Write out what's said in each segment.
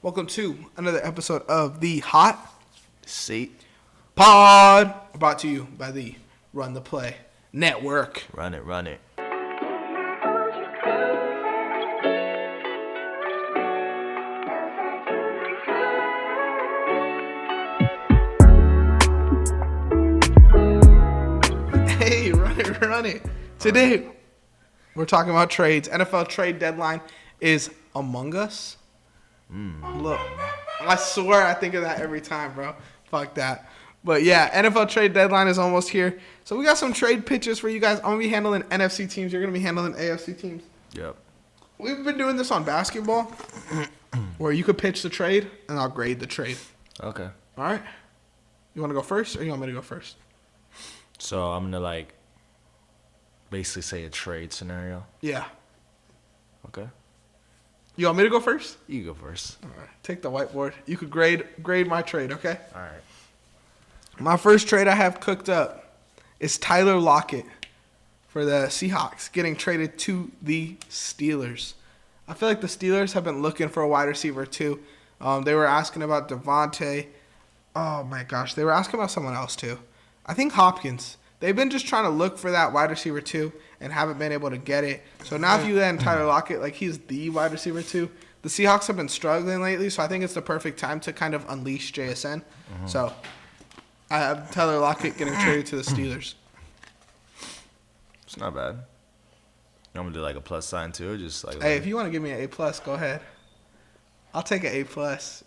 Welcome to another episode of the Hot Seat Pod, brought to you by the Run the Play Network. Run it, run it. Hey, run it, run it. Today, we're talking about trades. NFL trade deadline is among us. Look, I swear I think of that every time, bro. Fuck that. But yeah, NFL trade deadline is almost here. So we got some trade pitches for you guys. I'm going to be handling NFC teams. You're going to be handling AFC teams. Yep. We've been doing this on basketball where you could pitch the trade and I'll grade the trade. Okay. All right? You want to go first or you want me to go first? So I'm going to basically say a trade scenario. Yeah. Okay. You want me to go first? You go first. All right. Take the whiteboard. You could grade my trade, okay? All right. My first trade I have cooked up is Tyler Lockett for the Seahawks getting traded to the Steelers. I feel like the Steelers have been looking for a wide receiver too. They were asking about Devontae. Oh my gosh, they were asking about someone else too. I think Hopkins. They've been just trying to look for that wide receiver too and haven't been able to get it. So now if you land Tyler Lockett, like he's the wide receiver too. The Seahawks have been struggling lately, so I think it's the perfect time to kind of unleash JSN. So I have Tyler Lockett getting traded to the Steelers. It's not bad. You want me to do a plus sign too? Or just Hey, if you want to give me an A+, go ahead. I'll take an A+.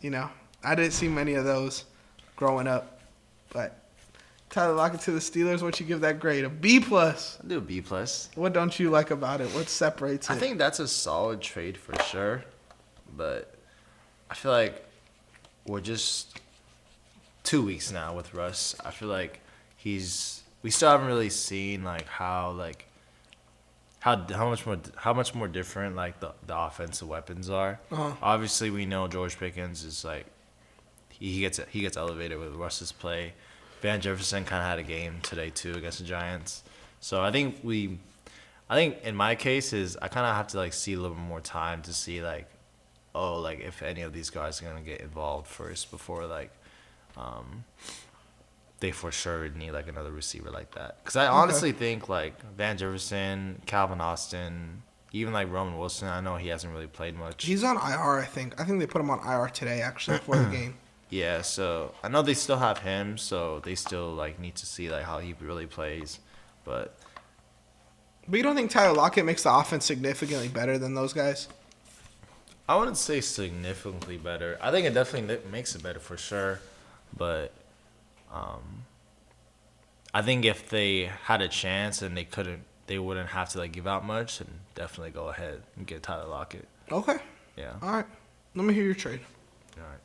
You know, I didn't see many of those growing up. But Tyler Lockett to the Steelers, what you give that grade? A B+. I'll do a B+. What don't you like about it? What separates it? I think that's a solid trade for sure. But I feel like we're just 2 weeks now with Russ. I feel like we still haven't really seen how much more different the offensive weapons are. Obviously we know George Pickens is he gets elevated with Russ's play. Van Jefferson kind of had a game today too against the Giants. So I think in my case is I kind of have to see a little bit more time to see if any of these guys are gonna get involved first before they for sure need another receiver like that. Because I honestly think Van Jefferson, Calvin Austin, even Roman Wilson. I know he hasn't really played much. He's on IR, I think. I think they put him on IR today actually before the game. Yeah, so I know they still have him, so they still need to see how he really plays. But you don't think Tyler Lockett makes the offense significantly better than those guys? I wouldn't say significantly better. I think it definitely makes it better for sure. But I think if they had a chance and they wouldn't have to give out much, then definitely go ahead and get Tyler Lockett. Okay. Yeah. All right. Let me hear your trade. All right.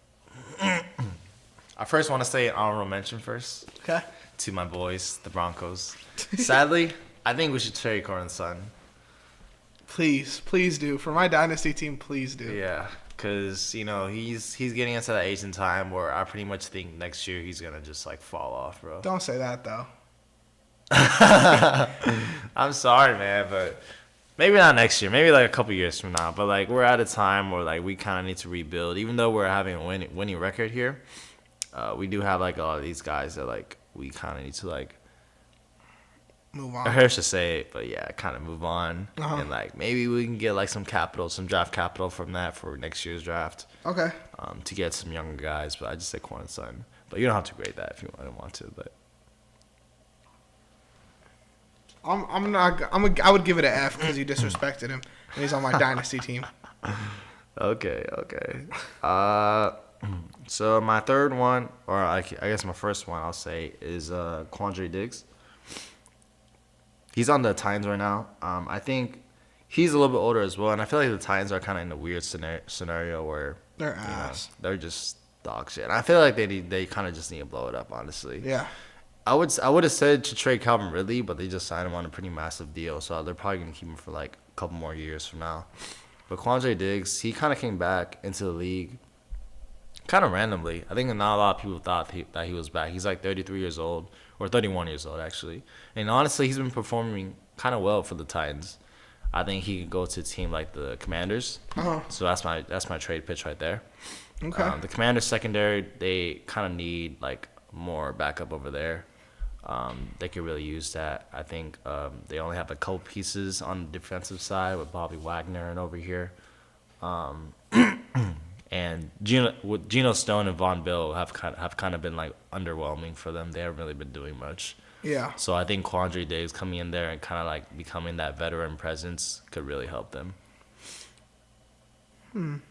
I first want to say an honorable mention first. Okay. To my boys, the Broncos. Sadly, I think we should trade Courtland Sutton. Please do. For my dynasty team, please do. Yeah, because he's getting into that age and time where I pretty much think next year he's gonna just fall off, bro. Don't say that though. I'm sorry, man, but maybe not next year. Maybe a couple years from now. But we're at a time where we kind of need to rebuild. Even though we're having a winning record here, we do have a lot of these guys that we kind of need to move on. I hate to say it, but yeah, kind of move on. And maybe we can get some capital, some draft capital from that for next year's draft. Okay. To get some younger guys, but I just say Courtland Sutton. But you don't have to grade that if you don't want to. But I would give it an F because you disrespected him and he's on my dynasty team. Okay. So my third one, or I guess my first one, I'll say is Quandre Diggs. He's on the Titans right now. I think he's a little bit older as well, and I feel like the Titans are kind of in a weird scenario where they're ass. They're just dog shit. And I feel like they kind of just need to blow it up, honestly. Yeah. I would have said to trade Calvin Ridley, but they just signed him on a pretty massive deal, so they're probably gonna keep him for a couple more years from now. But Quandre Diggs, he kind of came back into the league kind of randomly. I think not a lot of people thought that he was back. He's 33 years old, or 31 years old, actually. And honestly, he's been performing kind of well for the Titans. I think he could go to a team like the Commanders. Uh-huh. So that's my trade pitch right there. Okay. The Commanders secondary, they kind of need like more backup over there. They could really use that. I think they only have a couple pieces on the defensive side with Bobby Wagner and over here. And Geno Stone and Von Bill have kind of been like underwhelming for them. They haven't really been doing much. Yeah. So I think Quandre Diggs coming in there and kind of like becoming that veteran presence could really help them. And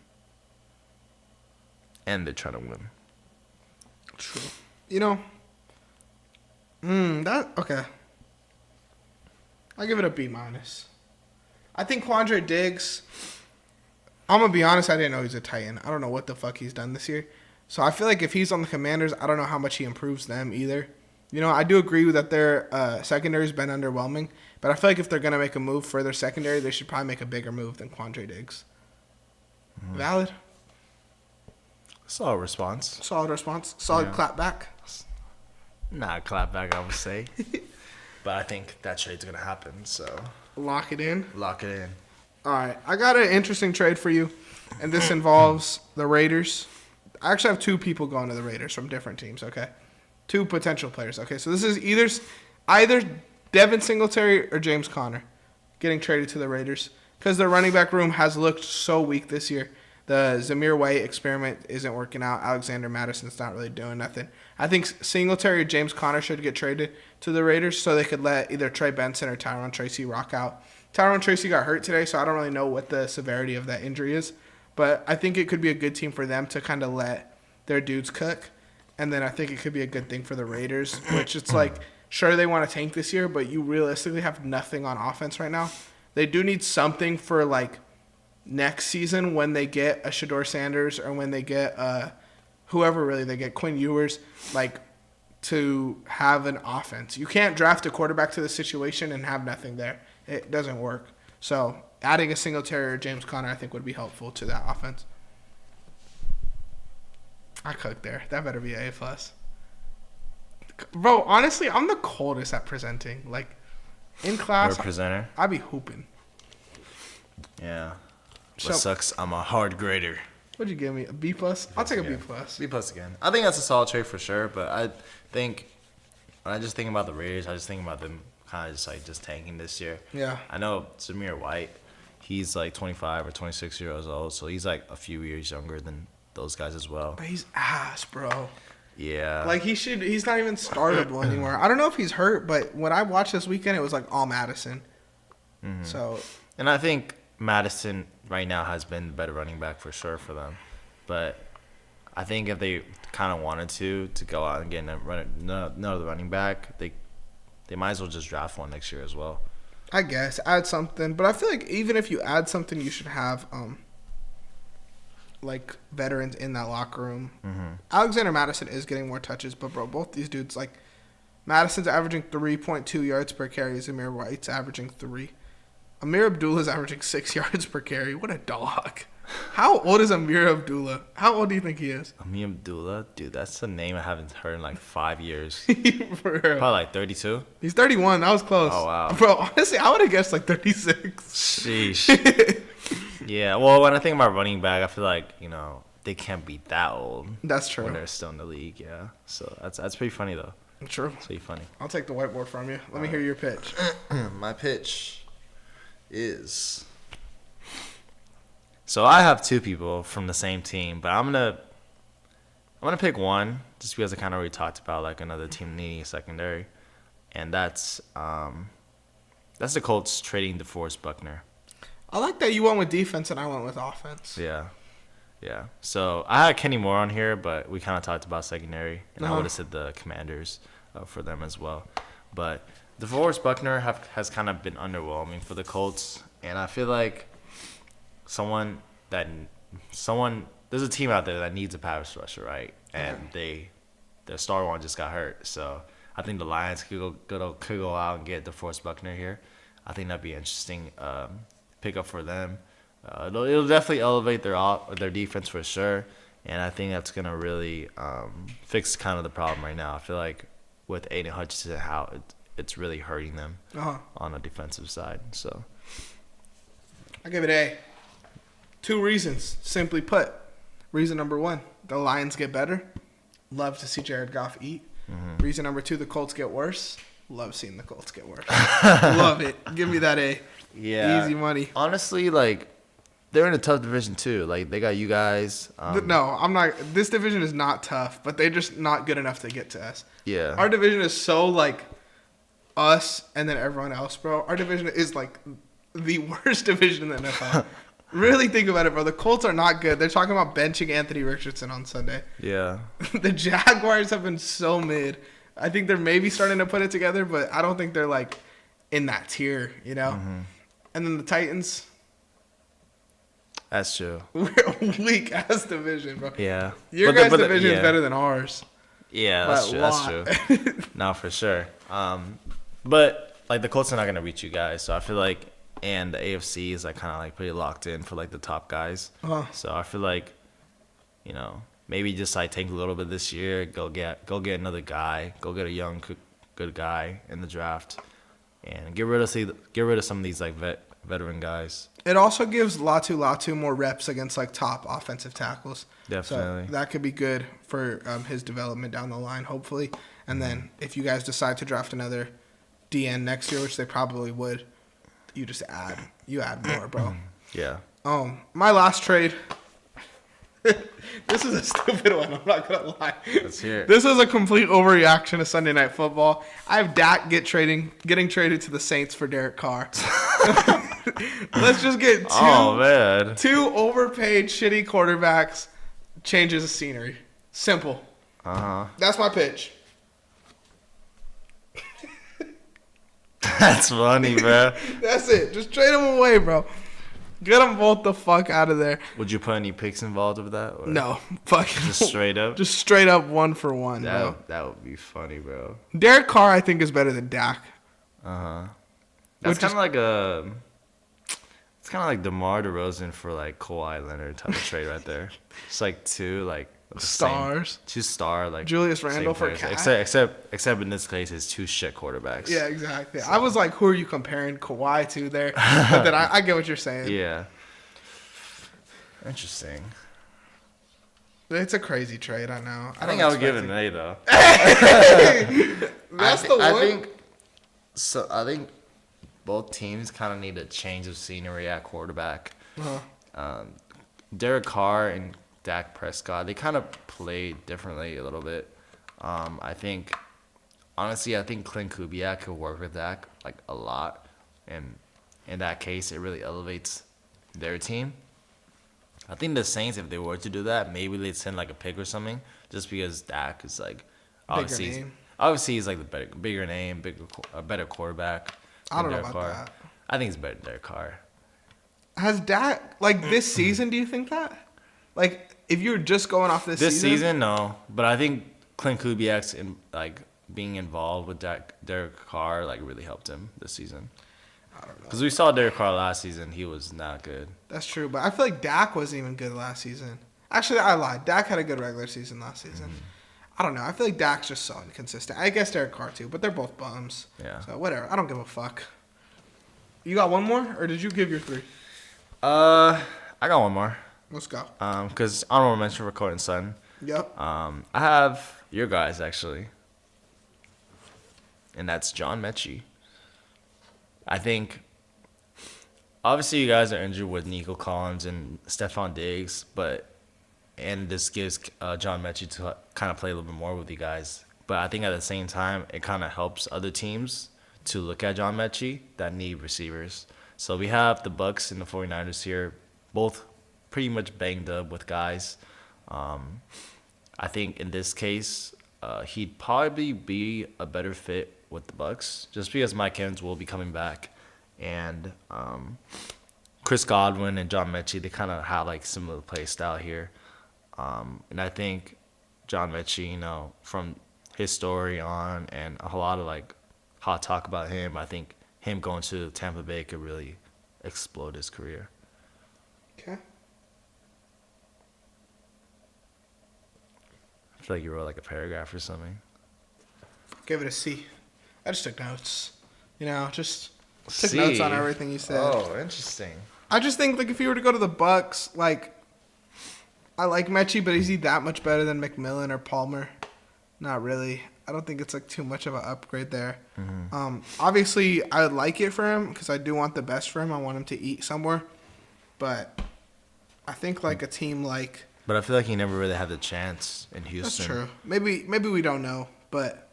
they're trying to win. True. Okay. I'll give it a B-. I think Quandre Diggs, I'm going to be honest, I didn't know he's a tight end. I don't know what the fuck he's done this year. So I feel like if he's on the Commanders, I don't know how much he improves them either. I do agree that their secondary's been underwhelming, but I feel like if they're going to make a move for their secondary, they should probably make a bigger move than Quandre Diggs. Valid? Solid response. Solid clap back. Not clap back, I would say. But I think that trade's going to happen, so. Lock it in. Lock it in. All right. I got an interesting trade for you, and this involves the Raiders. I actually have two people going to the Raiders from different teams, okay? Two potential players, okay? So this is either Devin Singletary or James Conner getting traded to the Raiders because their running back room has looked so weak this year. The Zamir White experiment isn't working out. Alexander Madison's not really doing nothing. I think Singletary or James Conner should get traded to the Raiders so they could let either Trey Benson or Tyrone Tracy rock out. Tyrone Tracy got hurt today, so I don't really know what the severity of that injury is. But I think it could be a good team for them to kind of let their dudes cook. And then I think it could be a good thing for the Raiders, which it's like, sure, they want to tank this year, but you realistically have nothing on offense right now. They do need something for, like, next season when they get a Shedeur Sanders or when they get whoever really they get, Quinn Ewers, like, to have an offense. You can't draft a quarterback to the situation and have nothing there. It doesn't work. So adding a Singletary or James Conner I think would be helpful to that offense. I cooked there. That better be an A+. Bro, honestly, I'm the coldest at presenting. Like, in class, You're a presenter? I be hooping. Yeah. So, What sucks, I'm a hard grader. What'd you give me? A B+? I'll take a B+. B+ again. I think that's a solid trade for sure, but I think when I just think about the Raiders, I just think about them kind of just tanking this year. Yeah. I know Zamir White, he's like 25 or 26 years old, so he's like a few years younger than those guys as well. But he's ass, bro. Yeah. Like, he's not even startable anymore. I don't know if he's hurt, but when I watched this weekend, it was like all Madison. Mm-hmm. So. And I think Madison right now has been the better running back for sure for them. But I think if they kind of wanted to go out and get another running back, they might as well just draft one next year as well. I guess. Add something. But I feel like even if you add something, you should have like veterans in that locker room. Mm-hmm. Alexander Madison is getting more touches, but bro, both these dudes, like, Madison's averaging 3.2 yards per carry. Zamir White's averaging 3. Amir Abdullah's averaging 6 yards per carry. What a dog. How old is Amir Abdullah? How old do you think he is? Amir Abdullah? Dude, that's a name I haven't heard in like 5 years. For real. Probably like 32? He's 31. That was close. Oh, wow. Bro, honestly, I would have guessed like 36. Sheesh. Yeah, well, when I think about running back, I feel like, they can't be that old. That's true. When they're still in the league, yeah. So that's pretty funny, though. True. It's pretty funny. I'll take the whiteboard from you. Let me hear your pitch. My pitch is... So I have two people from the same team, but I'm gonna pick one just because I kind of already talked about like another team needing a secondary, and that's the Colts trading DeForest Buckner. I like that you went with defense and I went with offense. Yeah. So I had Kenny Moore on here, but we kind of talked about secondary, and I would have said the Commanders for them as well. But DeForest Buckner has kind of been underwhelming for the Colts, and I feel like there's a team out there that needs a pass rusher, right? And their star one just got hurt, so I think the Lions could go out and get DeForest Buckner here. I think that'd be an interesting pickup for them. It'll definitely elevate their defense for sure, and I think that's gonna really fix kind of the problem right now. I feel like with Aiden Hutchinson out, it's really hurting them on the defensive side. So I give it A. 2 reasons, simply put. Reason number 1, the Lions get better. Love to see Jared Goff eat. Mm-hmm. Reason number 2, the Colts get worse. Love seeing the Colts get worse. Love it. Give me that A. Yeah. Easy money. Honestly, like, they're in a tough division, too. Like, they got you guys. No, I'm not. This division is not tough, but they're just not good enough to get to us. Yeah. Our division is so, like, us and then everyone else, bro. Our division is, like, the worst division in the NFL. Really think about it, bro. The Colts are not good. They're talking about benching Anthony Richardson on Sunday. Yeah. The Jaguars have been so mid. I think they're maybe starting to put it together, but I don't think they're, like, in that tier, you know? Mm-hmm. And then the Titans. That's true. We're a weak-ass division, bro. Yeah. Your guys' division is better than ours. Yeah, that's true. That's true. No, for sure. But, like, the Colts are not going to reach you guys, so I feel like, and the AFC is, like, kind of, like, pretty locked in for, like, the top guys. Uh-huh. So I feel like, you know, maybe just, like, tank a little bit this year, go get another guy, go get a young, good guy in the draft, and get rid of some of these, like, veteran guys. It also gives Latu more reps against, like, top offensive tackles. Definitely. So that could be good for his development down the line, hopefully. And then if you guys decide to draft another DN next year, which they probably would, you just add more, bro. Yeah. My last trade. This is a stupid one. I'm not gonna lie. Let's hear it. This is a complete overreaction to Sunday Night Football. I have Dak getting traded to the Saints for Derek Carr. Let's just get two overpaid shitty quarterbacks. Changes the scenery. Simple. That's my pitch. That's funny, bro. That's it. Just trade them away, bro. Get them both the fuck out of there. Would you put any picks involved with that? Or no. Fucking just straight up? Just straight up 1-for-1, bro. That would be funny, bro. Derek Carr, I think, is better than Dak. That's kind of like a... It's kind of like DeMar DeRozan for, like, Kawhi Leonard type of trade right there. It's like two stars, like Julius Randle for Cat. Except in this case, it's two shit quarterbacks. Yeah, exactly. So. I was like, who are you comparing Kawhi to there? But then I get what you're saying. Yeah. Interesting. It's a crazy trade, I know. I think I would give it an A though. That's the one. I think both teams kind of need a change of scenery at quarterback. Derek Carr and Dak Prescott, they kind of play differently a little bit. I think Clint Kubiak could work with Dak like a lot, and in that case, it really elevates their team. I think the Saints, if they were to do that, maybe they'd send like a pick or something, just because Dak is like obviously he's like the bigger name, a better quarterback. I don't know about that. I think he's better than Derek Carr. Has Dak like this season? Do you think that? Like, if you were just going off this season, no. But I think Clint Kubiak's being involved with Derek Carr like really helped him this season. I don't know. Because we saw Derek Carr last season, he was not good. That's true, but I feel like Dak wasn't even good last season. Actually, I lied. Dak had a good regular season last season. I don't know. I feel like Dak's just so inconsistent. I guess Derek Carr too, but they're both bums. Yeah. So whatever. I don't give a fuck. You got one more, or did you give your 3? I got one more. Let's go. Because honorable mention for Cohen Sutton. Yep. I have your guys actually, and that's John Mechie. I think, obviously, you guys are injured with Nico Collins and Stephon Diggs, and this gives John Mechie to kind of play a little bit more with you guys. But I think at the same time, it kind of helps other teams to look at John Mechie that need receivers. So we have the Bucs and the 49ers here, both pretty much banged up with guys. I think in this case, he'd probably be a better fit with the Bucs, just because Mike Evans will be coming back, and Chris Godwin and John Mechie, they kind of have like similar play style here, and I think John Mechie, from his story on and a lot of like hot talk about him, I think him going to Tampa Bay could really explode his career. Okay. I feel like you wrote like a paragraph or something. Give it a C. I just took notes. Just took notes on everything you said. Oh, interesting. I just think like if you were to go to the Bucs, like I like Mechie, but is he that much better than McMillan or Palmer? Not really. I don't think it's like too much of an upgrade there. Mm-hmm. Obviously, I would like it for him because I do want the best for him. I want him to eat somewhere. But I think like a team like... But I feel like he never really had the chance in Houston. That's true. Maybe we don't know, but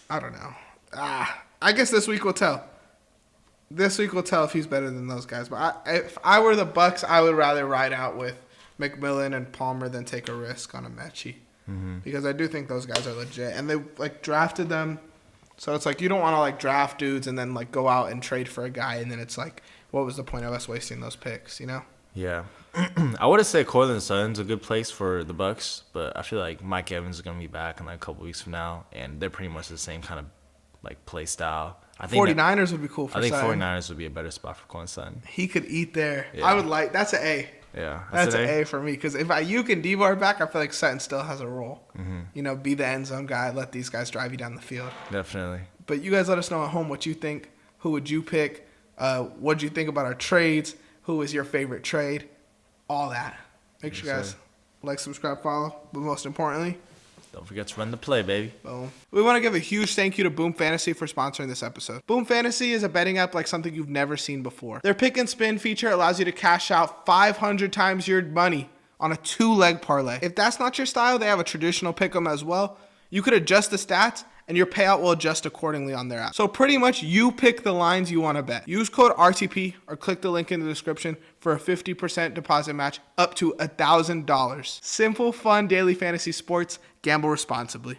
I don't know. I guess this week will tell. This week will tell if he's better than those guys. But if I were the Bucks, I would rather ride out with McMillan and Palmer than take a risk on a Mechie. Mm-hmm. Because I do think those guys are legit. And they like drafted them. So it's like you don't want to like draft dudes and then like go out and trade for a guy. And then it's like, what was the point of us wasting those picks, you know? Yeah. I would say Cortland Sutton's a good place for the Bucks. But I feel like Mike Evans is going to be back in like a couple weeks from now. And they're pretty much the same kind of like play style. I think 49ers would be cool for I think Sutton. 49ers would be a better spot for Cortland Sutton. He could eat there. Yeah. I would like... That's an A. Yeah. That's an A for me. Because if Ayuk and Devo are back, I feel like Sutton still has a role. Mm-hmm. You know, be the end zone guy. Let these guys drive you down the field. Definitely. But you guys let us know at home what you think. Who would you pick? What do you think about our trades? Who is your favorite trade? All that. Make sure you guys like, subscribe, follow. But most importantly... Don't forget to run the play, baby. Boom. We want to give a huge thank you to Boom Fantasy for sponsoring this episode. Boom Fantasy is a betting app like something you've never seen before. Their pick and spin feature allows you to cash out 500 times your money on a 2-leg parlay. If that's not your style, they have a traditional pick'em as well. You could adjust the stats and your payout will adjust accordingly on their app. So pretty much you pick the lines you want to bet. Use code RTP or click the link in the description for a 50% deposit match up to $1,000. Simple, fun daily fantasy sports. Gamble responsibly.